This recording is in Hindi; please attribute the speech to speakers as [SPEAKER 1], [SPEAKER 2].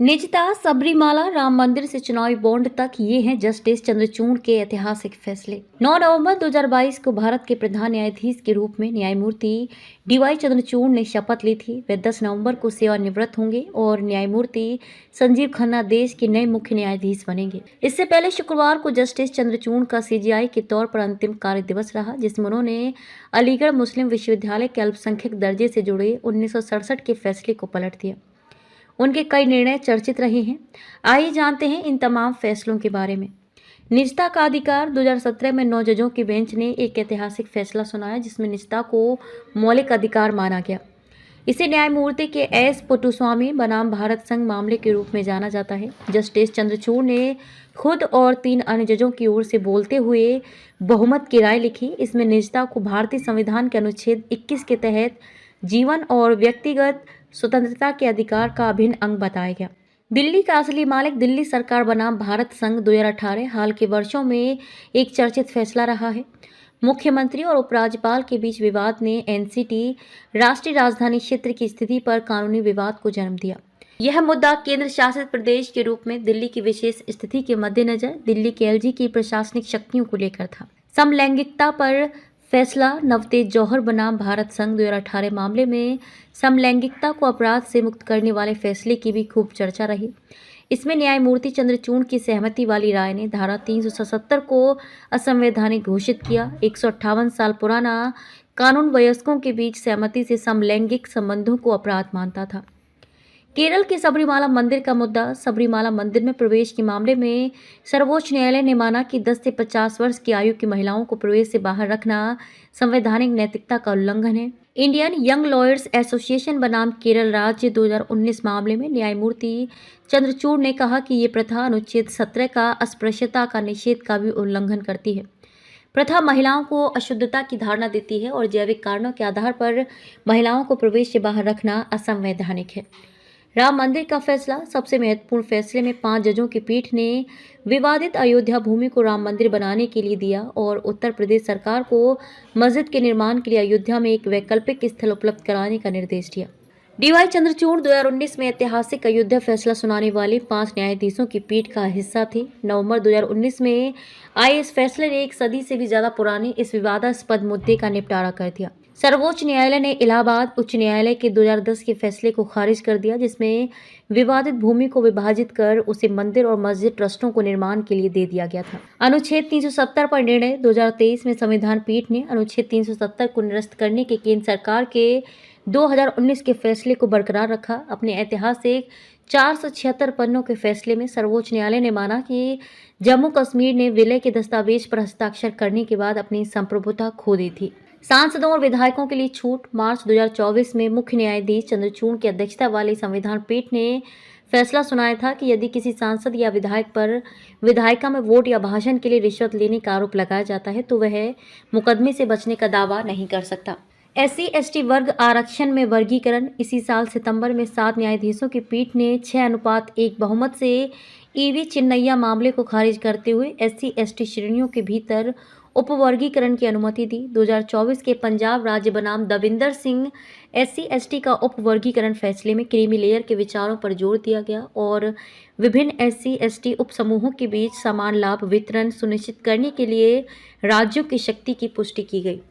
[SPEAKER 1] निजता, सबरीमाला, राम मंदिर से चुनावी बॉन्ड तक ये हैं जस्टिस चंद्रचूड़ के ऐतिहासिक फैसले। 9 नवंबर 2022 को भारत के प्रधान न्यायाधीश के रूप में न्यायमूर्ति डीवाई चंद्रचूड़ ने शपथ ली थी। वे 10 नवंबर को सेवानिवृत्त होंगे और न्यायमूर्ति संजीव खन्ना देश के नए मुख्य न्यायाधीश बनेंगे। इससे पहले शुक्रवार को जस्टिस चंद्रचूड़ का सीजीआई के तौर पर अंतिम कार्य दिवस रहा, जिसमें उन्होंने अलीगढ़ मुस्लिम विश्वविद्यालय के अल्पसंख्यक दर्जे से जुड़े 1967 के फैसले को पलट दिया। उनके कई निर्णय चर्चित रहे हैं। आइए जानते हैं इन तमाम फैसलों के बारे में। निजता का अधिकार 2017 में 9 जजों की बेंच ने एक ऐतिहासिक फैसला सुनाया, जिसमें निजता को मौलिक अधिकार माना गया। इसे न्यायमूर्ति के एस पुट्टुस्वामी बनाम भारत संघ मामले के रूप में जाना जाता है। जस्टिस चंद्रचूड़ ने खुद और 3 अन्य जजों की ओर से बोलते हुए बहुमत की राय लिखी। इसमें निजता को भारतीय संविधान के अनुच्छेद 21 के तहत जीवन और व्यक्तिगत स्वतंत्रता के अधिकार का अभिन्न अंग बताया गया। दिल्ली का असली मालिक दिल्ली सरकार बनाम भारत संघ 2018 हाल के वर्षों में एक चर्चित फैसला रहा है। मुख्यमंत्री और उपराज्यपाल के बीच विवाद ने एनसीटी राष्ट्रीय राजधानी क्षेत्र की स्थिति पर कानूनी विवाद को जन्म दिया। यह मुद्दा केंद्र शासित प्रदेश के रूप में दिल्ली की विशेष स्थिति के मद्देनजर दिल्ली के एलजी की प्रशासनिक शक्तियों को लेकर था। समलैंगिकता पर फैसला नवतेज जौहर बनाम भारत संघ 2018 मामले में समलैंगिकता को अपराध से मुक्त करने वाले फैसले की भी खूब चर्चा रही। इसमें न्यायमूर्ति चंद्रचूड़ की सहमति वाली राय ने धारा 377 को असंवैधानिक घोषित किया। 158 साल पुराना कानून वयस्कों के बीच सहमति से समलैंगिक संबंधों को अपराध मानता था। केरल के सबरीमाला मंदिर का मुद्दा। सबरीमाला मंदिर में प्रवेश के मामले में सर्वोच्च न्यायालय ने माना कि 10 से 50 वर्ष की आयु की महिलाओं को प्रवेश से बाहर रखना संवैधानिक नैतिकता का उल्लंघन है। इंडियन यंग लॉयर्स एसोसिएशन बनाम केरल राज्य 2019 मामले में न्यायमूर्ति चंद्रचूड़ ने कहा कि ये प्रथा अनुच्छेद 17 का अस्पृश्यता का निषेध का भी उल्लंघन करती है। प्रथा महिलाओं को अशुद्धता की धारणा देती है और जैविक कारणों के आधार पर महिलाओं को प्रवेश से बाहर रखना असंवैधानिक है। राम मंदिर का फैसला। सबसे महत्वपूर्ण फैसले में 5 जजों की पीठ ने विवादित अयोध्या भूमि को राम मंदिर बनाने के लिए दिया और उत्तर प्रदेश सरकार को मस्जिद के निर्माण के लिए अयोध्या में एक वैकल्पिक स्थल उपलब्ध कराने का निर्देश दिया। डीवाई चंद्रचूड़ 2019 में ऐतिहासिक अयोध्या फैसला सुनाने वाले 5 न्यायाधीशों की पीठ का हिस्सा थे। नवंबर 2019 में आए इस फैसले ने एक सदी से भी ज्यादा पुराने इस विवादास्पद मुद्दे का निपटारा कर दिया। सर्वोच्च न्यायालय ने इलाहाबाद उच्च न्यायालय के 2010 के फैसले को खारिज कर दिया, जिसमें विवादित भूमि को विभाजित कर उसे मंदिर और मस्जिद ट्रस्टों को निर्माण के लिए दे दिया गया था। अनुच्छेद 370 पर निर्णय। 2023 में संविधान पीठ ने अनुच्छेद 370 को निरस्त करने के केंद्र सरकार के 2019 के फैसले को बरकरार रखा। अपने ऐतिहासिक 476 पन्नों के फैसले में सर्वोच्च न्यायालय ने माना कि जम्मू कश्मीर ने विलय के दस्तावेज पर हस्ताक्षर करने के बाद अपनी संप्रभुता खो दी थी। सांसदों और विधायकों के लिए छूट। मार्च 2024 में मुख्य न्यायाधीश चंद्रचूड़ की अध्यक्षता वाली संविधान पीठ ने फैसला सुनाया था कि यदि किसी सांसद या विधायक पर विधायिका में वोट या भाषण के लिए रिश्वत लेने का आरोप लगाया जाता है तो वह मुकदमे से बचने का दावा नहीं कर सकता। SC/ST वर्ग आरक्षण में वर्गीकरण। इसी साल सितंबर में 7 न्यायाधीशों की पीठ ने 6:1 बहुमत से EV चिन्नैया मामले को खारिज करते हुए SC/ST श्रेणियों के भीतर उपवर्गीकरण की अनुमति दी। 2024 के पंजाब राज्य बनाम दविंदर सिंह SC/ST का उपवर्गीकरण फैसले में क्रीमी लेयर के विचारों पर जोर दिया गया और विभिन्न SC/ST उपसमूहों के बीच समान लाभ वितरण सुनिश्चित करने के लिए राज्यों की शक्ति की पुष्टि की गई।